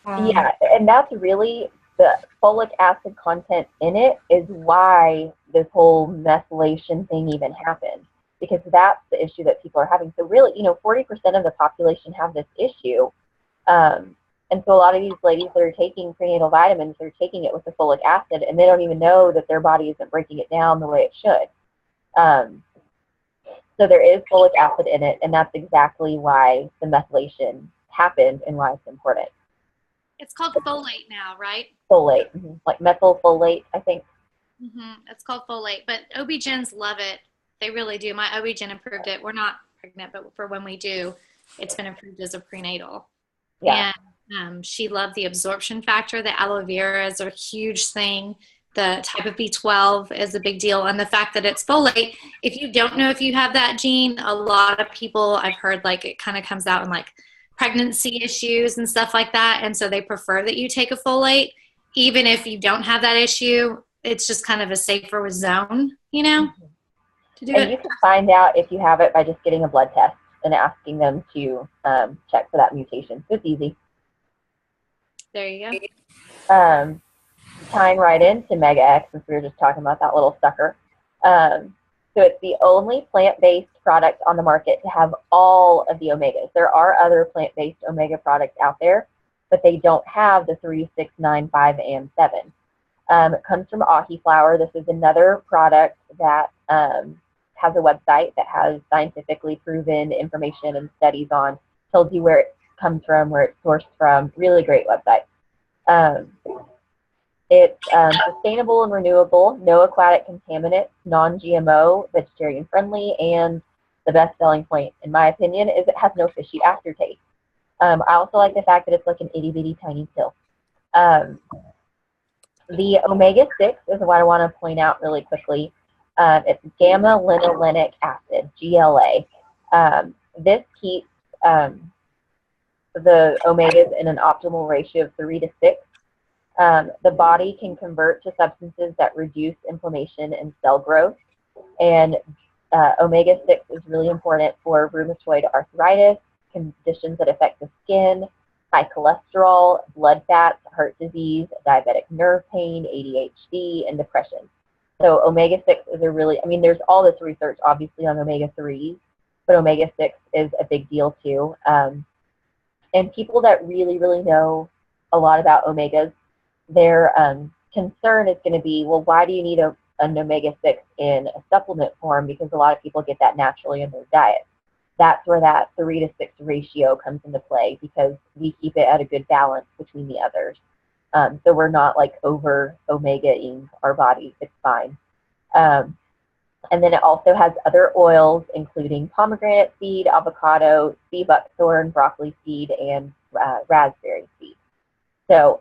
Yeah, and that's really the folic acid content in it is why this whole methylation thing even happened, because that's the issue that people are having. So really, 40% of the population have this issue. And so a lot of these ladies that are taking prenatal vitamins, they're taking it with the folic acid, and they don't even know that their body isn't breaking it down the way it should. So there is folic acid in it, and that's exactly why the methylation happened and why it's important. It's called folate now, right? Folate, like methylfolate, I think. It's called folate, but OB-GYNs love it. They really do. My OB-GYN approved it. We're not pregnant, but for when we do, it's been approved as a prenatal. Yeah. And she loved the absorption factor. The aloe vera is a huge thing. The type of B12 is a big deal. And the fact that it's folate, if you don't know if you have that gene, a lot of people I've heard like it kind of comes out in like pregnancy issues and stuff like that. And so they prefer that you take a folate, even if you don't have that issue. It's just kind of a safer zone, to do and it. you can find out if you have it by just getting a blood test and asking them to check for that mutation. So it's easy. There you go. Tying right into Mega X, since we were just talking about that little sucker. So it's the only plant-based product on the market to have all of the omegas. There are other plant-based omega products out there, but they don't have the 3, 6, 9, 5, and 7. It comes from ahi flower. This is another product that has a website that has scientifically proven information and studies on, tells you where it comes from, where it's sourced from. Really great website. It's sustainable and renewable, no aquatic contaminants, non-GMO, vegetarian friendly, and the best selling point, in my opinion, is it has no fishy aftertaste. I also like the fact that it's like an itty bitty tiny pill. The omega-6 is what I want to point out really quickly. It's gamma-linolenic acid, GLA. This keeps the omegas in an optimal ratio of 3 to 6. The body can convert to substances that reduce inflammation and cell growth. And omega-6 is really important for rheumatoid arthritis, conditions that affect the skin, high cholesterol, blood fats, heart disease, diabetic nerve pain, ADHD, and depression. So omega-6 is a really, there's all this research obviously on omega-3s, but omega-6 is a big deal too. And people that really, really know a lot about omegas, their concern is going to be, well, why do you need an omega-6 in a supplement form? Because a lot of people get that naturally in their diet. That's where that 3 to 6 ratio comes into play, because we keep it at a good balance between the others. So we're not like over omega-ing our bodies. It's fine. And then it also has other oils, including pomegranate seed, avocado, sea buckthorn, broccoli seed, and raspberry seed. So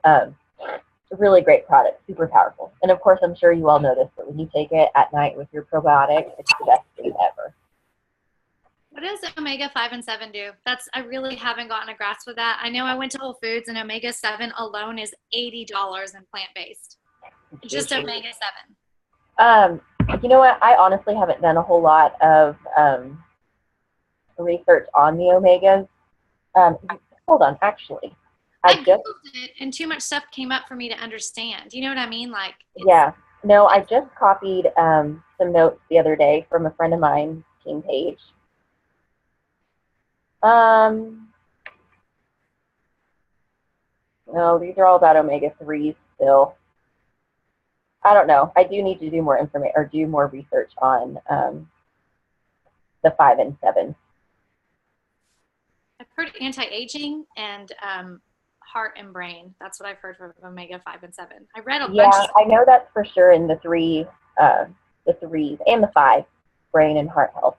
really great product, super powerful. And of course, I'm sure you all know this, but when you take it at night with your probiotic, it's the best thing ever. What does omega-5 and 7 do? I really haven't gotten a grasp of that. I know I went to Whole Foods and omega-7 alone is $80 in plant-based. Just omega-7. You know what? I honestly haven't done a whole lot of research on the omegas. Hold on, actually. I Googled it and too much stuff came up for me to understand. You know what I mean? Like, yeah. No, I just copied some notes the other day from a friend of mine, team page. No, these are all about omega-3s still. I don't know. I do need to do more information or do more research on the 5 and 7. I've heard anti-aging and heart and brain. That's what I've heard from omega-5 and 7. I read a bunch. Yeah, I know that's for sure in the 3s and the 5, brain and heart health.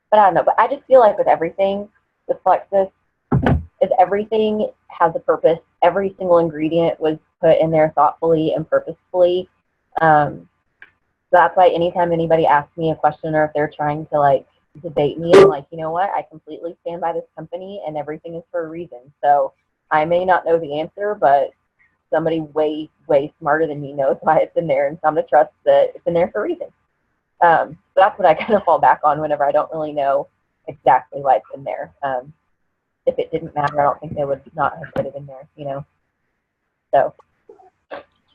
But I don't know. But I just feel like with everything, with Plexus, everything has a purpose. Every single ingredient was put in there thoughtfully and purposefully. So that's why anytime anybody asks me a question or if they're trying to like debate me, I'm like, you know what? I completely stand by this company and everything is for a reason. So I may not know the answer, but somebody way, way smarter than me knows why it's in there, and so I'm gonna trust that it's in there for a reason. So that's what I kind of fall back on whenever I don't really know exactly why it's in there. If it didn't matter, I don't think they would not have put it in there, you know. So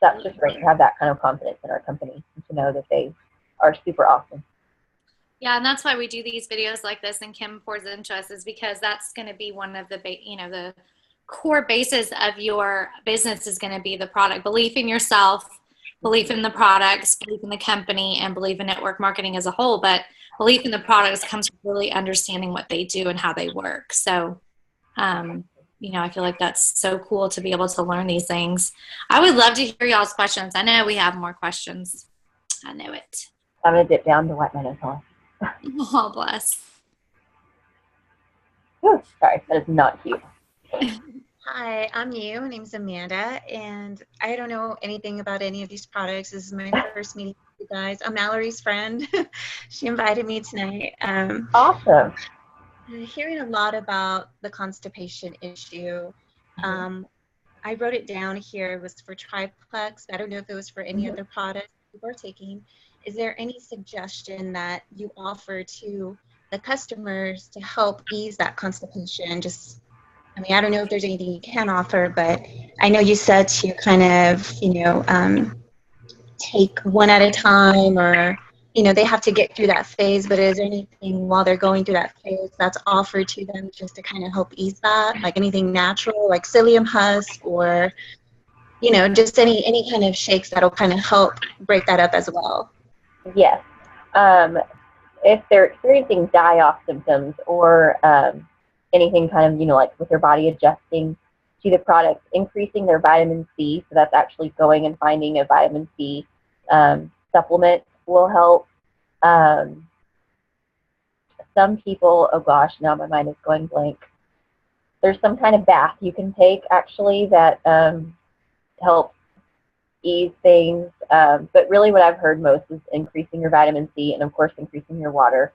that's just great to have that kind of confidence in our company and to know that they are super awesome. Yeah, and that's why we do these videos like this, and Kim pours into us, is because that's going to be one of the, the core basis of your business is going to be the product. Belief in yourself, belief in the products, belief in the company, and belief in network marketing as a whole. But belief in the products comes from really understanding what they do and how they work. So, I feel like that's so cool to be able to learn these things. I would love to hear y'all's questions. I know we have more questions. I know it. I'm going to dip down to wipe my nose off. Oh, bless. Whew, sorry, that is not cute. Hi, I'm you. My name's Amanda, and I don't know anything about any of these products. This is my first meeting with you guys. I'm Mallory's friend. She invited me tonight. Awesome. Hearing a lot about the constipation issue. I wrote it down here. It was for Triplex. I don't know if it was for any other products you were taking. Is there any suggestion that you offer to the customers to help ease that constipation? I don't know if there's anything you can offer, but I know you said to kind of, take one at a time, or, they have to get through that phase, but is there anything while they're going through that phase that's offered to them just to kind of help ease that? Like anything natural, like psyllium husk, or, just any kind of shakes that'll kind of help break that up as well? Yes. If they're experiencing die-off symptoms or anything kind of, like with their body adjusting to the product, increasing their vitamin C, so that's actually going and finding a vitamin C supplement will help. Some people, oh gosh, now my mind is going blank. There's some kind of bath you can take actually that helps ease things. But really what I've heard most is increasing your vitamin C and of course increasing your water.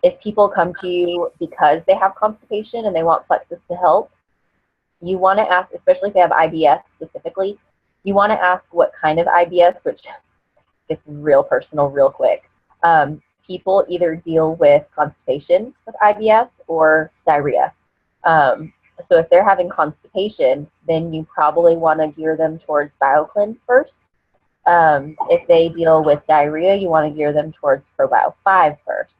If people come to you because they have constipation and they want Plexus to help, you want to ask, especially if they have IBS specifically, you want to ask what kind of IBS, which gets real personal real quick. People either deal with constipation with IBS or diarrhea. So if they're having constipation, then you probably want to gear them towards BioCleanse first. If they deal with diarrhea, you want to gear them towards ProBio 5 first.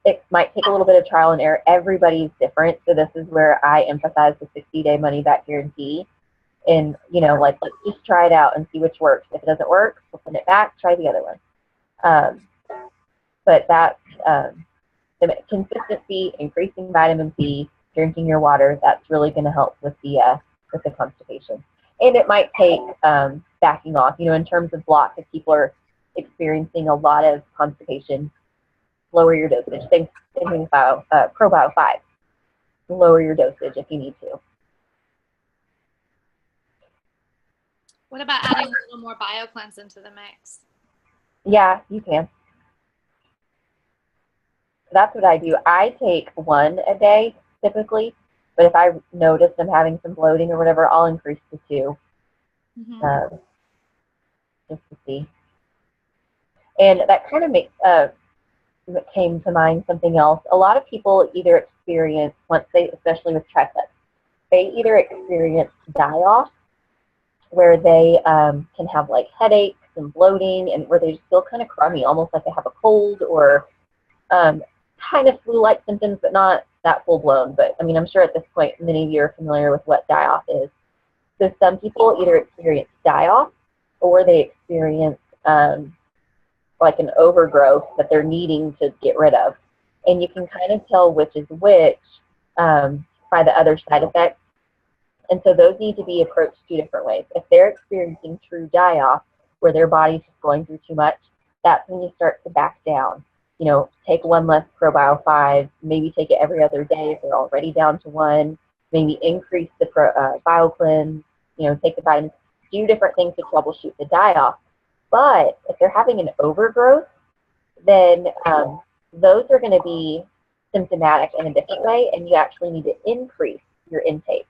It might take a little bit of trial and error. Everybody's different, so this is where I emphasize the 60-day money-back guarantee. And, let's just try it out and see which works. If it doesn't work, we'll send it back, try the other one. But that's the consistency, increasing vitamin C, drinking your water, that's really going to help with the constipation. And it might take backing off, in terms of blocks, if people are experiencing a lot of constipation, lower your dosage. Same thing with ProBio 5. lower your dosage if you need to. What about adding a little more BioCleanse into the mix? Yeah, you can. That's what I do. I take 1 a day typically, but if I notice I'm having some bloating or whatever, I'll increase to 2, just to see. And that kind of makes came to mind something else. A lot of people either experience, once they, especially with triplets, they either experience die-off, where they can have like headaches and bloating, and where they just feel kind of crummy, almost like they have a cold, or kind of flu-like symptoms, but not that full-blown. But I mean, I'm sure at this point many of you are familiar with what die-off is. So some people either experience die-off, or they experience like an overgrowth that they're needing to get rid of. And you can kind of tell which is which by the other side effects. And so those need to be approached 2 different ways. If they're experiencing true die-off, where their body's just going through too much, that's when you start to back down. You know, take 1 less ProBio 5, maybe take it every other day if they're already down to 1, maybe increase the BioCleanse, you know, take the vitamins, do different things to troubleshoot the die-off. But if they're having an overgrowth, then those are going to be symptomatic in a different way, and you actually need to increase your intake.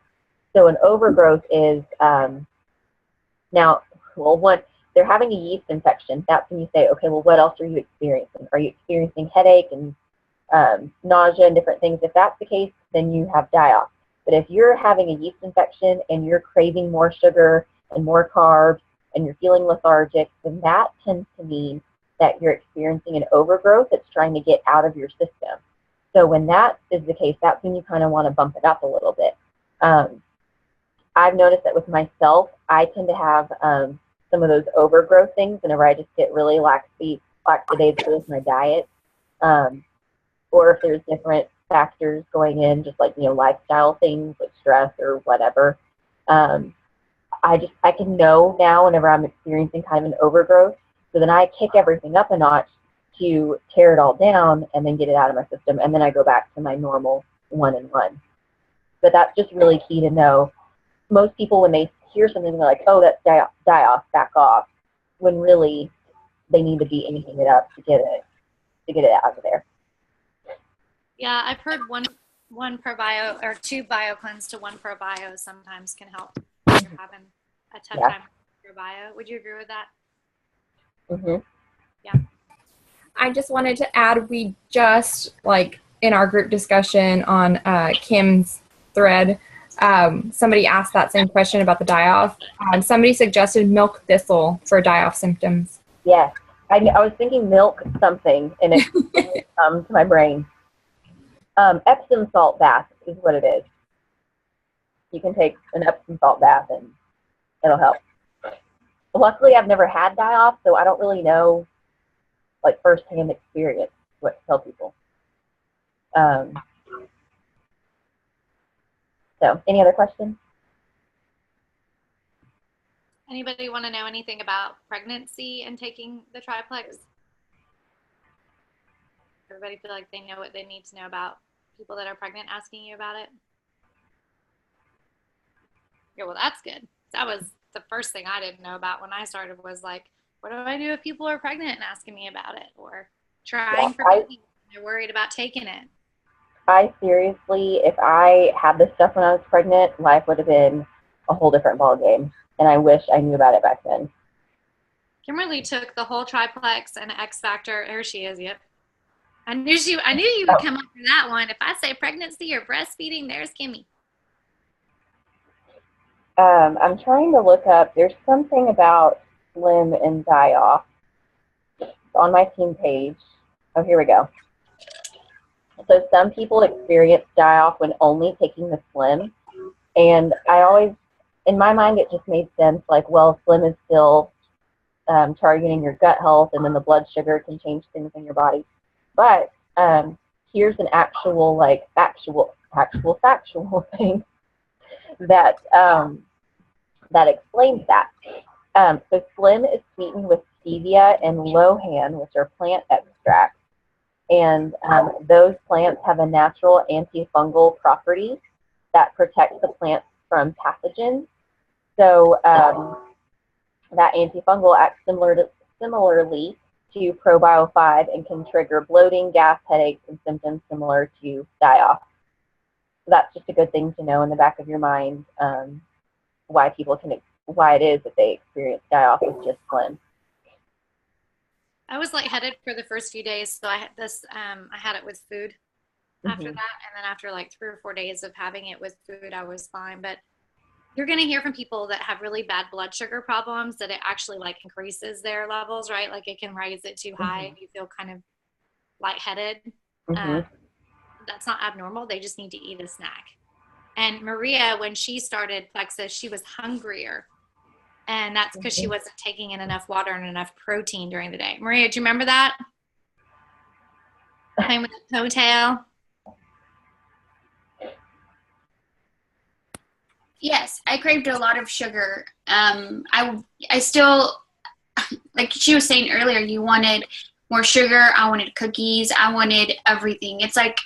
So an overgrowth is now, well, one, they're having a yeast infection. That's when you say, okay, well, what else are you experiencing? Are you experiencing headache and nausea and different things? If that's the case, then you have die-off. But if you're having a yeast infection and you're craving more sugar and more carbs, and you're feeling lethargic, then that tends to mean that you're experiencing an overgrowth that's trying to get out of your system. So when that is the case, that's when you kind of want to bump it up a little bit. I've noticed that with myself, I tend to have some of those overgrowth things whenever I just get really lackadaisical with my diet, or if there's different factors going in, just like, you know, lifestyle things like stress or whatever. I can know now whenever I'm experiencing kind of an overgrowth, so then I kick everything up a notch to tear it all down and then get it out of my system, and then I go back to my normal 1 and 1. But that's just really key to know. Most people, when they hear something, they're like, oh, that's die-off, back off, when really they need to be inking it up to get it out of there. Yeah, I've heard one ProBio or 2 BioCleanse to 1 ProBio sometimes can help if you're having a tough time with ProBio. Would you agree with that? Mm-hmm. Yeah. I just wanted to add, we just, like, in our group discussion on Kim's thread, somebody asked that same question about the die-off. Somebody suggested milk thistle for die-off symptoms. Yes. I was thinking milk something, and it didn't come to my brain. Epsom salt bath is what it is. You can take an Epsom salt bath and it'll help. Luckily, I've never had die-off, so I don't really know, like, firsthand experience what to tell people. So, any other questions? Anybody want to know anything about pregnancy and taking the triplex? Everybody feel like they know what they need to know about people that are pregnant asking you about it? Yeah, well, that's good. That was the first thing I didn't know about when I started, was like, what do I do if people are pregnant and asking me about it, or trying for babies and they're worried about taking it? I seriously, if I had this stuff when I was pregnant, life would have been a whole different ballgame. And I wish I knew about it back then. Kimberly took the whole triplex and X Factor. There she is. Yep. I knew you would come up for that one. If I say pregnancy or breastfeeding, there's Kimmy. I'm trying to look up. There's something about Slim and die-off on my team page. Oh, here we go. So some people experience die-off when only taking the Slim, and I always, in my mind, it just made sense. Like, well, Slim is still targeting your gut health, and then the blood sugar can change things in your body. But here's an actual, like, factual thing that that explains that. So Slim is sweetened with stevia and lohan, which are plant extracts. And those plants have a natural antifungal property that protects the plant from pathogens. So that antifungal acts similarly to ProBio5 and can trigger bloating, gas, headaches, and symptoms similar to die-off. So that's just a good thing to know in the back of your mind, why it is that they experience die-off with just phlegm. I was lightheaded for the first few days, so I had this. I had it with food after that, and then after like 3 or 4 days of having it with food, I was fine. But you're going to hear from people that have really bad blood sugar problems that it actually like increases their levels, right? Like it can raise it too high and you feel kind of lightheaded. That's not abnormal. They just need to eat a snack. And Maria, when she started Plexus, she was hungrier. And that's because she wasn't taking in enough water and enough protein during the day. Maria, do you remember that? Playing with the ponytail? Yes, I craved a lot of sugar. I still, like she was saying earlier, you wanted more sugar. I wanted cookies. I wanted everything. It's like,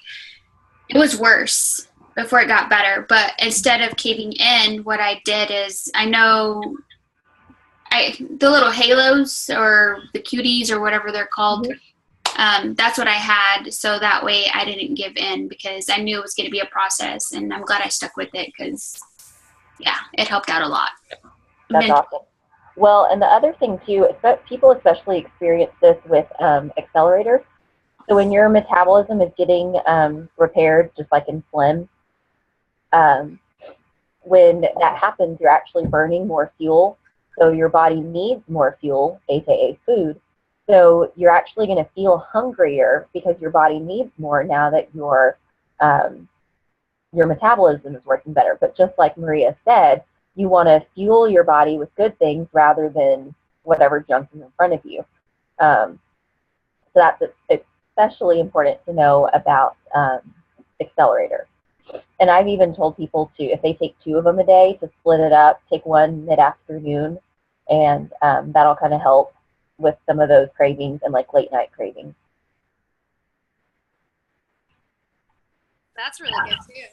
it was worse before it got better. But instead of caving in, what I did is, I know the little halos or the cuties or whatever they're called, that's what I had. So that way I didn't give in because I knew it was going to be a process. And I'm glad I stuck with it because, yeah, it helped out a lot. That's awesome. Well, and the other thing too, people especially experience this with accelerators. So when your metabolism is getting repaired, just like in phlegm, when that happens, you're actually burning more fuel. So your body needs more fuel, aka food. So you're actually going to feel hungrier because your body needs more now that your metabolism is working better. But just like Maria said, you want to fuel your body with good things rather than whatever junk is in front of you. So that's especially important to know about accelerators. And I've even told people to, if they take 2 of them a day, to split it up, take one mid-afternoon, and that'll kind of help with some of those cravings and like late night cravings. That's really good too.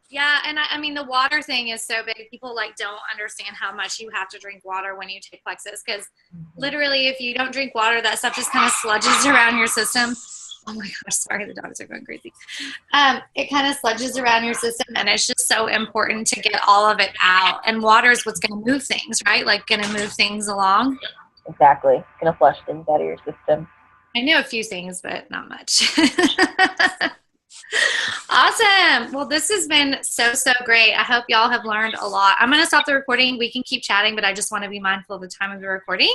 Yeah, and I mean the water thing is so big. People like don't understand how much you have to drink water when you take Plexus because literally if you don't drink water, that stuff just kind of sludges around your system. Oh my gosh, sorry, the dogs are going crazy. It kind of sludges around your system, and it's just so important to get all of it out. And water is what's going to move things, right? Like going to move things along. Exactly. It's going to flush things out of your system. I know a few things, but not much. Awesome. Well, this has been so great. I hope y'all have learned a lot. I'm going to stop the recording. We can keep chatting, but I just want to be mindful of the time of the recording.